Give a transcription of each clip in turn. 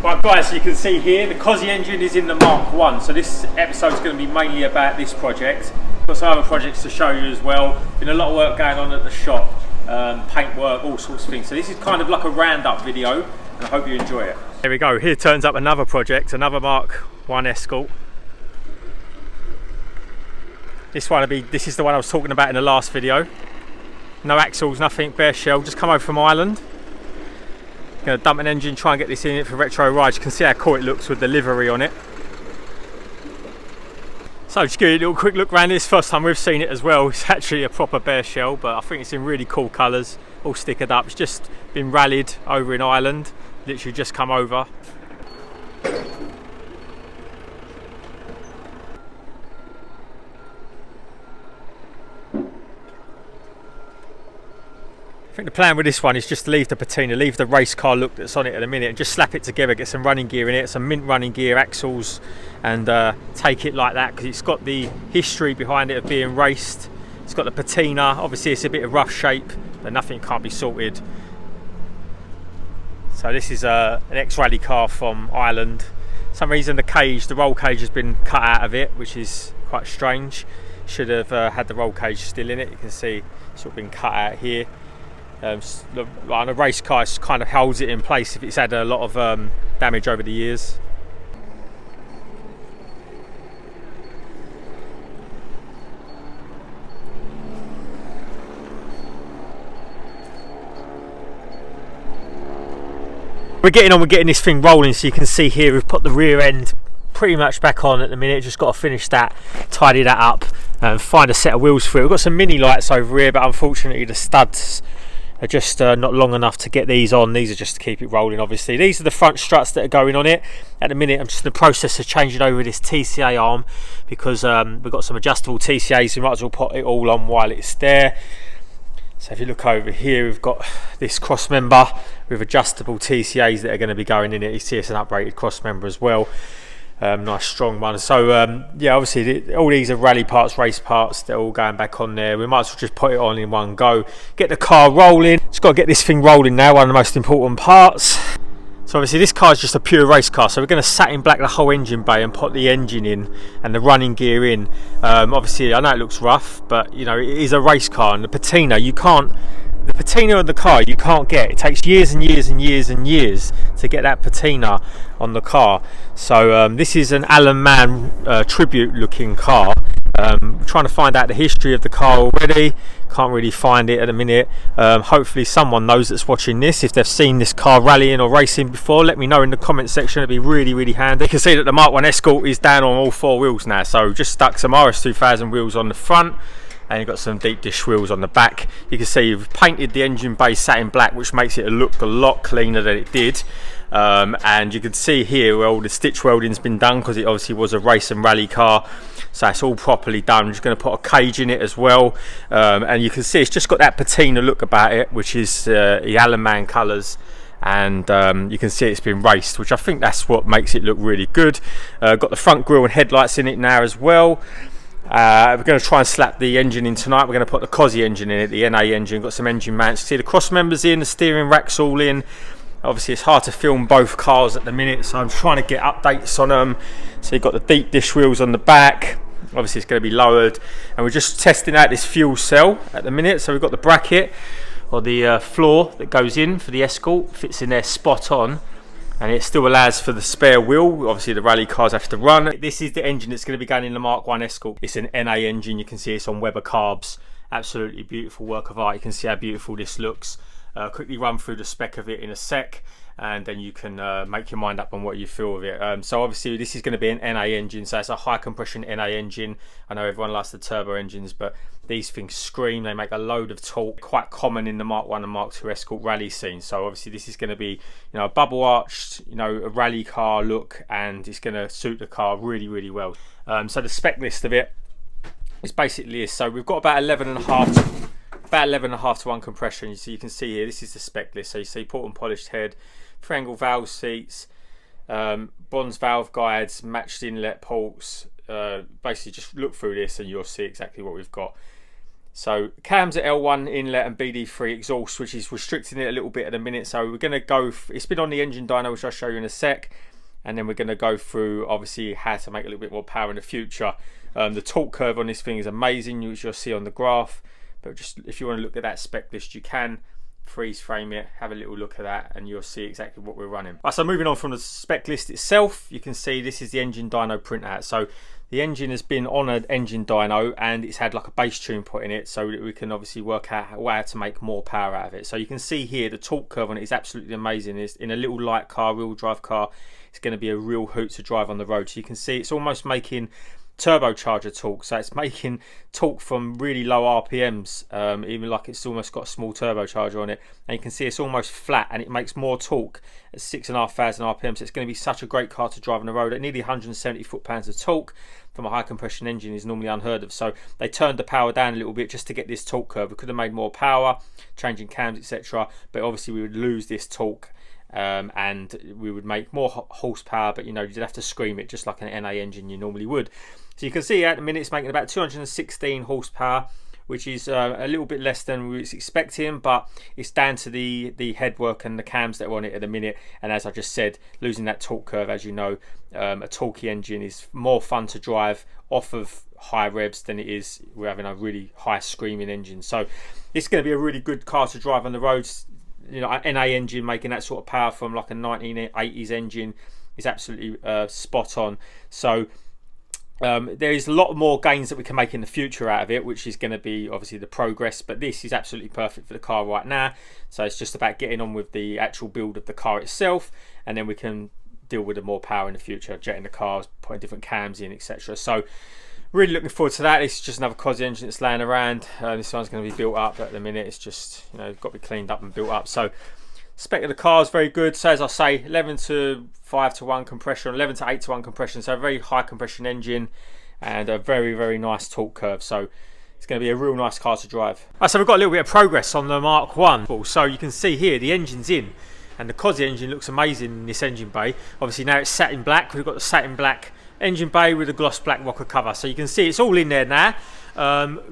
Right guys, you can see here the Cosworth engine is in the Mk1, so this episode is going to be mainly about this project. Got some other projects to show you as well. Been a lot of work going on at the shop, paint work, all sorts of things. So this is kind of like a roundup video, and I hope you enjoy it. There we go, here turns up another project, another Mk1 Escort. This is the one I was talking about in the last video. No axles, nothing, bare shell, just come over from Ireland. Going to dump an engine, try and get this in it for retro rides. You can see how cool it looks with the livery on it. So just give you a little quick look around this. First time we've seen it as well. It's actually a proper bare shell, but I think it's in really cool colours, all stickered up. It's just been rallied over in Ireland, literally just come over. I think the plan with this one is just to leave the patina, leave the race car look that's on it at the minute, and just slap it together, get some running gear in it, some mint running gear, axles, and take it like that, because it's got the history behind it of being raced. It's got the patina, obviously it's a bit of rough shape, but nothing can't be sorted. So this is an ex-rally car from Ireland. For some reason the roll cage has been cut out of it, which is quite strange. Should have had the roll cage still in it. You can see it's sort of been cut out here. On a race car, it kind of holds it in place if it's had a lot of damage over the years. We're getting this thing rolling, so you can see here we've put the rear end pretty much back on at the minute. Just got to finish that, tidy that up, and find a set of wheels for it. We've got some mini lights over here, but unfortunately the studs are just not long enough to get these on. These are just to keep it rolling, obviously. These are the front struts that are going on it. At the minute I'm just in the process of changing over this TCA arm, because we've got some adjustable TCAs. We might as well put it all on while it's there. So if you look over here, we've got this cross member with adjustable TCAs that are going to be going in it. You see it's an uprated cross member as well. Nice strong one. So yeah, obviously all these are rally parts, race parts. They're all going back on there. We might as well just put it on in one go, get the car rolling. Just got to get this thing rolling now, one of the most important parts. So obviously this car is just a pure race car, so we're going to satin black the whole engine bay and put the engine in and the running gear in. Obviously I know it looks rough, but you know, it is a race car, and the patina the patina on the car you can't get. It takes years and years and years and years to get that patina on the car. So this is an Alan Mann tribute looking car. Trying to find out the history of the car already, can't really find it at the minute. Hopefully someone knows that's watching this, if they've seen this car rallying or racing before, let me know in the comment section. It'd be really handy. You can see that the Mk1 Escort is down on all four wheels now, so just stuck some RS2000 wheels on the front, and you've got some deep dish wheels on the back. You can see you've painted the engine bay satin black, which makes it look a lot cleaner than it did. And you can see here where all the stitch welding's been done, because it obviously was a race and rally car, so it's all properly done. I'm just going to put a cage in it as well, and you can see it's just got that patina look about it, which is the Alan Mann colours. And you can see it's been raced, which I think that's what makes it look really good. Got the front grille and headlights in it now as well. We're going to try and slap the engine in tonight. We're going to put the Cosworth engine in it, the NA engine. Got some engine mounts. See the cross members in, the steering rack's all in. Obviously it's hard to film both cars at the minute, so I'm trying to get updates on them. So you've got the deep dish wheels on the back. Obviously it's going to be lowered, and we're just testing out this fuel cell at the minute. So we've got the bracket, or the floor that goes in for the Escort, fits in there spot on, and it still allows for the spare wheel. Obviously the rally cars have to run. This is the engine that's going to be going in the Mk1 Escort. It's an NA engine. You can see it's on Weber carbs. Absolutely beautiful work of art. You can see how beautiful this looks. Quickly run through the spec of it in a sec, and then you can make your mind up on what you feel of it. So obviously this is going to be an NA engine, so it's a high compression NA engine. I know everyone likes the turbo engines, but these things scream. They make a load of torque, quite common in the Mk1 and Mk2 Escort rally scene. So obviously this is going to be, you know, a bubble arched, you know, a rally car look, and it's going to suit the car really well. So the spec list of it is basically this. So we've got about 11.5 to 1 compression. So you can see here, this is the spec list. So you see port and polished head, triangle valve seats, bronze valve guides, matched inlet ports. Basically just look through this and you'll see exactly what we've got. So cams at L1 inlet and BD3 exhaust, which is restricting it a little bit at the minute. So we're going to go, it's been on the engine dyno, which I'll show you in a sec. And then we're going to go through obviously how to make a little bit more power in the future. The torque curve on this thing is amazing, which you'll see on the graph. But just if you want to look at that spec list, you can freeze frame it, have a little look at that, and you'll see exactly what we're running. Right, so moving on from the spec list itself, you can see this is the engine dyno printout. So the engine has been on an engine dyno and it's had like a base tune put in it, so that we can obviously work out how to make more power out of it. So you can see here the torque curve on it is absolutely amazing. It's in a little light car, real drive car, it's going to be a real hoot to drive on the road. So you can see it's almost making turbocharger torque, so it's making torque from really low RPMs, even like it's almost got a small turbocharger on it, and you can see it's almost flat and it makes more torque at 6,500 RPM. So it's going to be such a great car to drive on the road. At nearly 170 foot-pounds of torque from a high compression engine is normally unheard of, so they turned the power down a little bit just to get this torque curve. We could have made more power, changing cams, etc., but obviously we would lose this torque. And we would make more horsepower, but you know, you'd have to scream it just like an NA engine you normally would. So you can see at the minute it's making about 216 horsepower, which is a little bit less than we was expecting, but it's down to the headwork and the cams that are on it at the minute. And as I just said, losing that torque curve, as you know, a torquey engine is more fun to drive off of high revs than it is we're having a really high screaming engine. So it's going to be a really good car to drive on the roads. You know, an NA engine making that sort of power from like a 1980s engine is absolutely spot on. So there is a lot more gains that we can make in the future out of it, which is going to be obviously the progress, but this is absolutely perfect for the car right now. So it's just about getting on with the actual build of the car itself, and then we can deal with the more power in the future, jetting the cars, putting different cams in, etc. So really looking forward to that. This is just another Cosworth engine that's laying around. This one's going to be built up, but at the minute it's just, you know, got to be cleaned up and built up. So spec of the car is very good. So as I say, 11 to 5 to 1 compression, 11 to 8 to 1 compression. So a very high compression engine and a very, very nice torque curve. So it's going to be a real nice car to drive. So we've got a little bit of progress on the Mk1. So you can see here the engine's in, and the Cosworth engine looks amazing in this engine bay. Obviously now it's satin black. We've got the satin black engine bay with a gloss black rocker cover, so you can see it's all in there now.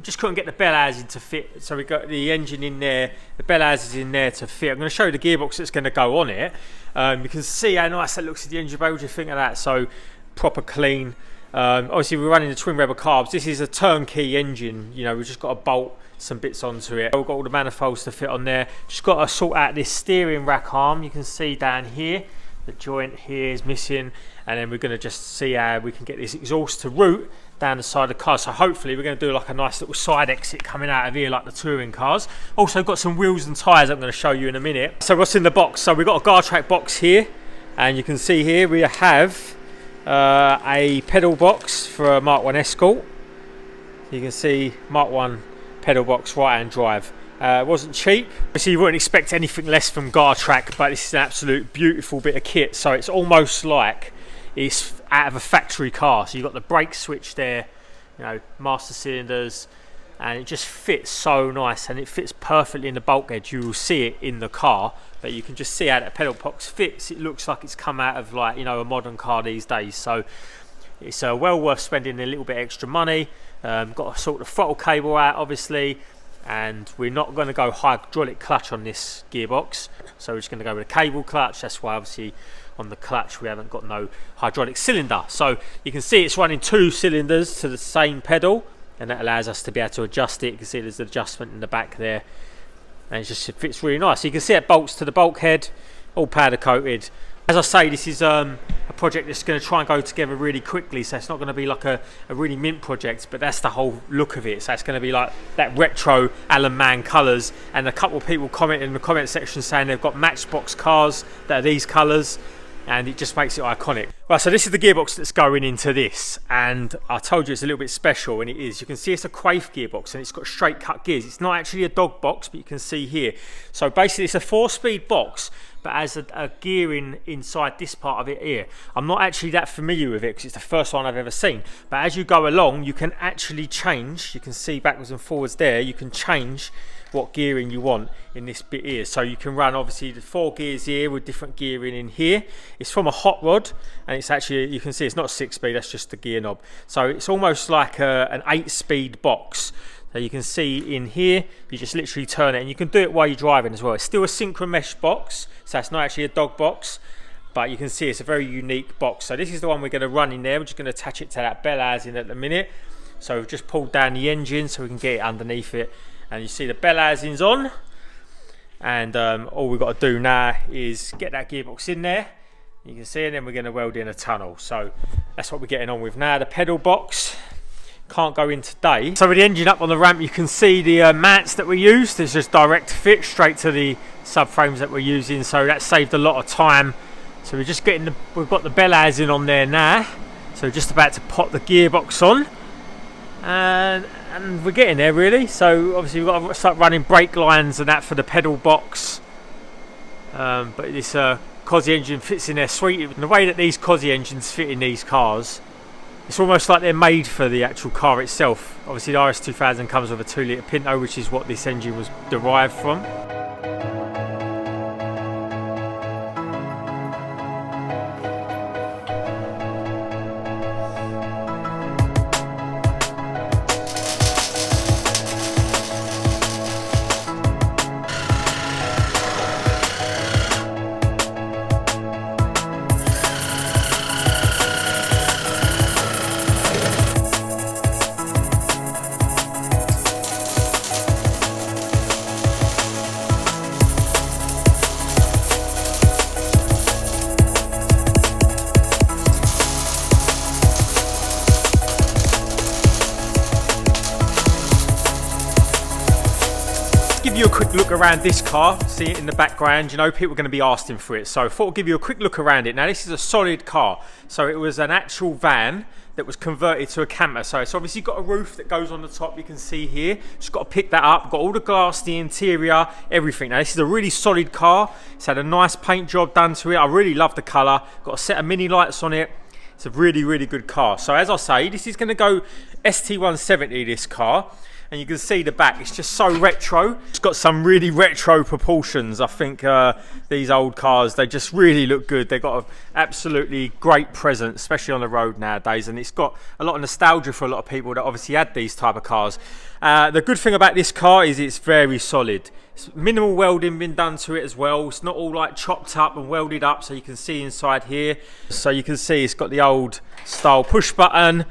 Just couldn't get the bell housing to fit, so we got the engine in there, the bell housing is in there to fit. I'm going to show you the gearbox that's going to go on it. You can see how nice that looks at the engine bay. What do you think of that? So proper clean. Obviously we're running the twin rebel carbs. This is a turnkey engine, you know, we've just got to bolt some bits onto it. We've got all the manifolds to fit on there. Just got to sort out this steering rack arm. You can see down here the joint here is missing, and then we're going to just see how we can get this exhaust to route down the side of the car. So hopefully we're going to do like a nice little side exit coming out of here like the touring cars. Also got some wheels and tyres I'm going to show you in a minute. So what's in the box? So we've got a guard track box here, and you can see here we have a pedal box for a Mk1 Escort. You can see Mk1 pedal box, right hand drive. It wasn't cheap, so you wouldn't expect anything less from Gartrack, but this is an absolute beautiful bit of kit. So it's almost like it's out of a factory car. So you've got the brake switch there, you know, master cylinders, and it just fits so nice, and it fits perfectly in the bulkhead. You will see it in the car, but you can just see how that pedal box fits. It looks like it's come out of, like, you know, a modern car these days. So it's well worth spending a little bit extra money. Got to sort the throttle cable out, obviously, and we're not going to go hydraulic clutch on this gearbox, so we're just going to go with a cable clutch. That's why obviously on the clutch we haven't got no hydraulic cylinder. So you can see it's running 2 cylinders to the same pedal, and that allows us to be able to adjust it. You can see there's an adjustment in the back there, and it fits really nice. So you can see it bolts to the bulkhead, all powder coated. As I say, this is a project that's going to try and go together really quickly, so it's not going to be like a really mint project, but that's the whole look of it. So it's going to be like that retro Alan Mann colours, and a couple of people commented in the comment section saying they've got Matchbox cars that are these colours, and it just makes it iconic. Right, so this is the gearbox that's going into this, and I told you it's a little bit special, and it is. You can see it's a Quaife gearbox, and it's got straight cut gears. It's not actually a dog box, but you can see here. So basically it's a 4-speed box, but as a gearing inside this part of it here. I'm not actually that familiar with it because it's the first one I've ever seen, but as you go along you can actually change. You can see backwards and forwards there, you can change what gearing you want in this bit here. So you can run obviously the 4 gears here with different gearing in here. It's from a hot rod, and it's actually, you can see it's not 6-speed, that's just the gear knob. So it's almost like an 8-speed box. So you can see in here, you just literally turn it, and you can do it while you're driving as well. It's still a synchro mesh box, so it's not actually a dog box, but you can see it's a very unique box. So this is the one we're going to run in there. We're just going to attach it to that bell housing at the minute. So we've just pulled down the engine so we can get it underneath it, and you see the bell housing's on, and all we've got to do now is get that gearbox in there. You can see, and then we're going to weld in a tunnel. So that's what we're getting on with now. The pedal box can't go in today. So with the engine up on the ramp, you can see the mounts that we used. There's just direct fit straight to the subframes that we're using, so that saved a lot of time. So we're just getting we've got the bell housing on there now, so just about to pop the gearbox on, and we're getting there really. So obviously we've got to start running brake lines and that for the pedal box, but this Cosy engine fits in there sweet. And the way that these Cosy engines fit in these cars, it's almost like they're made for the actual car itself. Obviously the RS2000 comes with a 2-litre Pinto, which is what this engine was derived from. Give you a quick look around this car, see it in the background, you know, people are going to be asking for it, so I thought I'd give you a quick look around it. Now this is a solid car, so it was an actual van that was converted to a camper, so it's obviously got a roof that goes on the top, you can see here, just got to pick that up, got all the glass, the interior, everything. Now this is a really solid car, it's had a nice paint job done to it, I really love the colour, got a set of mini lights on it. It's a really, really good car. So as I say, this is going to go ST170, this car. And you can see the back, it's just so retro. It's got some really retro proportions. I think these old cars, they just really look good. They've got an absolutely great presence, especially on the road nowadays. And it's got a lot of nostalgia for a lot of people that obviously had these type of cars. The good thing about this car is it's very solid. It's minimal welding been done to it as well. It's not all like chopped up and welded up, so you can see inside here. So you can see it's got the old style push button.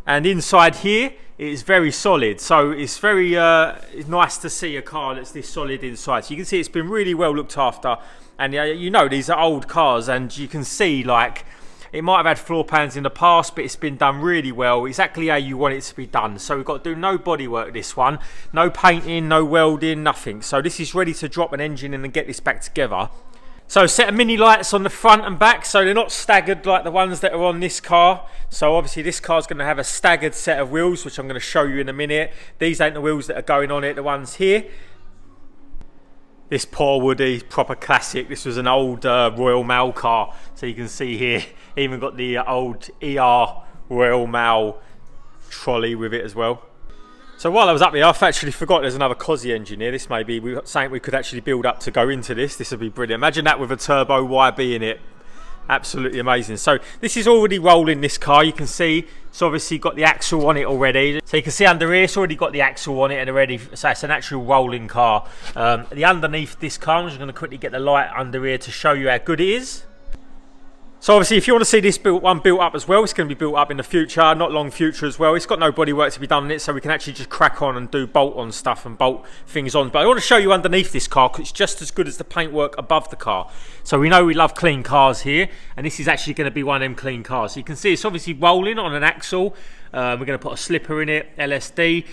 And inside here, it is very solid, so it's very it's nice to see a car that's this solid inside. So you can see it's been really well looked after, and you know these are old cars, and you can see like it might have had floor pans in the past, but it's been done really well, exactly how you want it to be done. So we've got to do no bodywork this one, no painting, no welding, nothing. So this is ready to drop an engine in and get this back together. So set of mini lights on the front and back, so they're not staggered like the ones that are on this car. So obviously this car's going to have a staggered set of wheels, which I'm going to show you in a minute. These ain't the wheels that are going on it, the ones here. This poor Woody, proper classic. This was an old Royal Mail car. So you can see here, even got the old ER Royal Mail trolley with it as well. So while I was up here, I've actually forgot there's another Cosy engine here. This may be something we could actually build up to go into this. This would be brilliant. Imagine that with a turbo YB in it. Absolutely amazing. So this is already rolling, this car. You can see it's obviously got the axle on it already. So you can see under here, it's already got the axle on it and already. So it's an actual rolling car. The underneath this car, I'm just going to quickly get the light under here to show you how good it is. So obviously if you want to see this one built up as well, it's going to be built up in the future, not long future as well. It's got no body work to be done in it, so we can actually just crack on and do bolt on stuff and bolt things on. But I want to show you underneath this car, because it's just as good as the paintwork above the car. So we know we love clean cars here, and this is actually going to be one of them clean cars. So you can see it's obviously rolling on an axle. We're going to put a slipper in it, LSD.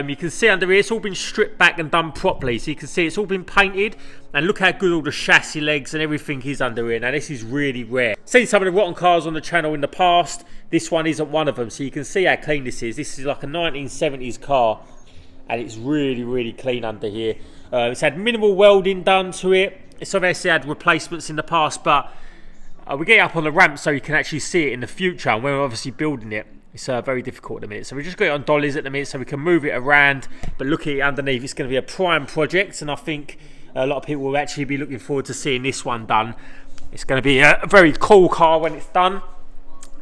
You can see under here it's all been stripped back and done properly. So you can see it's all been painted, and look how good all the chassis legs and everything is under here. Now this is really rare. Seen some of the rotten cars on the channel in the past. This one isn't one of them, so you can see how clean this is. This is like a 1970s car, and it's really, really clean under here. It's had minimal welding done to it. It's obviously had replacements in the past, but we get it up on the ramp so you can actually see it in the future, and we're obviously building it. It's very difficult at the minute, so we just got it on dollies at the minute so we can move it around. But look at it underneath, it's going to be a prime project, and I think a lot of people will actually be looking forward to seeing this one done. It's going to be a very cool car when it's done.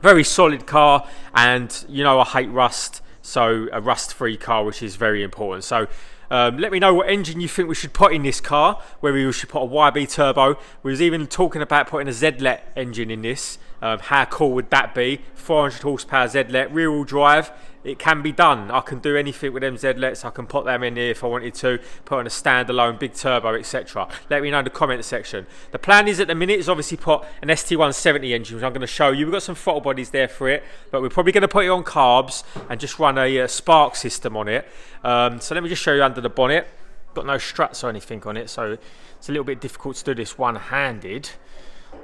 Very solid car, and you know I hate rust, so a rust-free car, which is very important. So let me know what engine you think we should put in this car, whether we should put a YB turbo. We was even talking about putting a ZLET engine in this. How cool would that be? 400 horsepower ZLET, rear-wheel drive. It can be done. I can do anything with them ZLETs. I can put them in here if I wanted to, put on a standalone big turbo, etc. Let me know in the comment section. The plan is at the minute is obviously put an ST170 engine, which I'm going to show you. We've got some throttle bodies there for it, but we're probably going to put it on carbs and just run a spark system on it. So let me just show you under the bonnet. Got no struts or anything on it, so it's a little bit difficult to do this one-handed.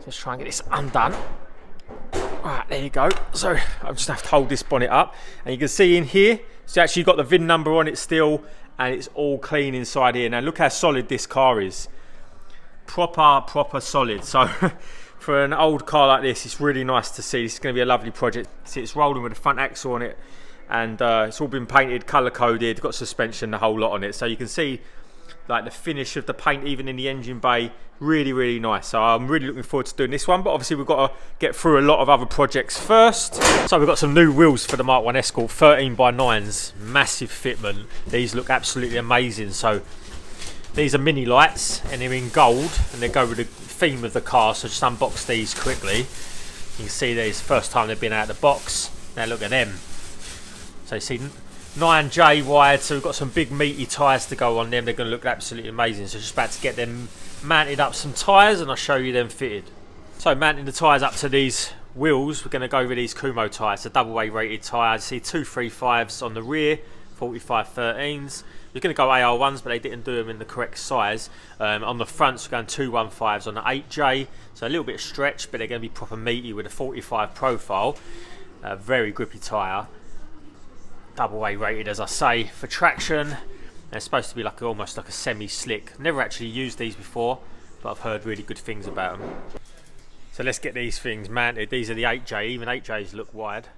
Let's try and get this undone. Right, there you go. So I just have to hold this bonnet up, and you can see in here, it's actually got the VIN number on it still, and it's all clean inside here. Now look how solid this car is. Proper solid. So for an old car like this, it's really nice to see. This is going to be a lovely project. See, it's rolling with a front axle on it, and it's all been painted, colour coded, got suspension, the whole lot on it. So you can see like the finish of the paint even in the engine bay, really nice. So I'm really looking forward to doing this one, but obviously we've got to get through a lot of other projects first. So we've got some new wheels for the Mk1 Escort, 13x9s, massive fitment. These look absolutely amazing. So these are mini lights, and they're in gold, and they go with the theme of the car. So just unbox these quickly. You can see these first time they've been out of the box. Now look at them. So you see 9J wide, so we've got some big meaty tyres to go on them. They're going to look absolutely amazing. So just about to get them mounted up some tyres, and I'll show you them fitted. So mounting the tyres up to these wheels, we're going to go with these Kumo tyres, the double A rated tyres. See 235s on the rear, 45 13s. We're going to go AR1s, but they didn't do them in the correct size. On the fronts, we're going 215s on the 8J, so a little bit of stretch, but they're going to be proper meaty with a 45 profile. Very grippy tyre. Double A rated, as I say, for traction. They're supposed to be like almost like a semi-slick. Never actually used these before, but I've heard really good things about them. So let's get these things mounted. These are the 8J, even 8Js look wide.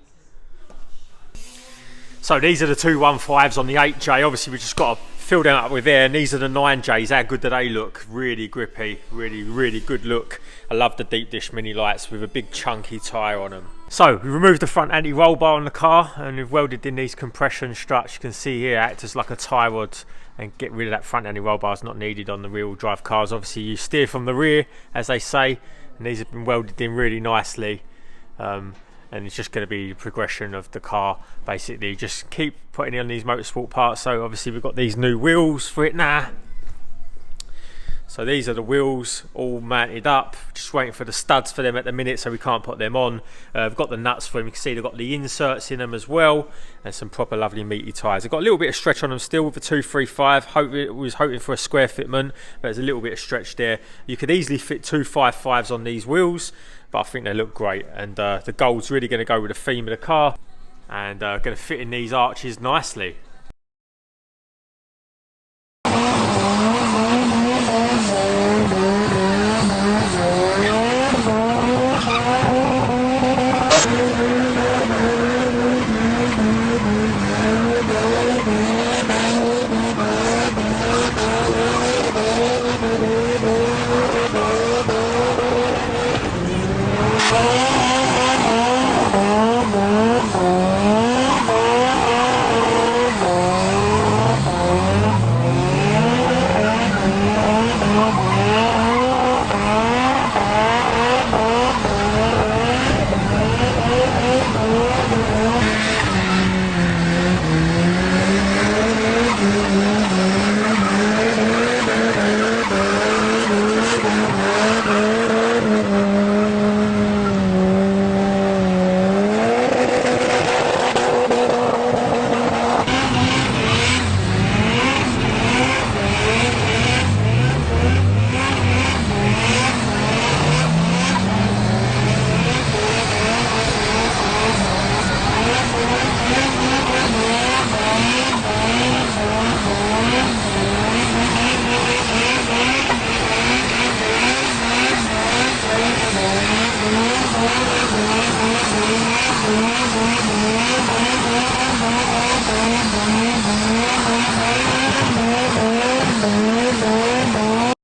So these are the 215s on the 8J. Obviously we've just got to fill them up with air, and these are the 9Js. How good do they look? Really grippy, really good look. I love the deep dish mini lights with a big chunky tyre on them. So we removed the front anti-roll bar on the car, and we've welded in these compression struts. You can see here, act as like a tie rod and get rid of that front anti-roll bar. It's not needed on the rear-wheel drive cars. Obviously you steer from the rear, as they say, and these have been welded in really nicely. And it's just going to be the progression of the car, basically. Just keep putting in these motorsport parts. So obviously we've got these new wheels for it now. So these are the wheels all mounted up, just waiting for the studs for them at the minute, so we can't put them on. We've got the nuts for them. You can see they've got the inserts in them as well, and some proper lovely meaty tyres. They've got a little bit of stretch on them still with the 235. Was hoping for a square fitment, but there's a little bit of stretch there. You could easily fit 255s on these wheels, but I think they look great, and the gold's really going to go with the theme of the car, and going to fit in these arches nicely.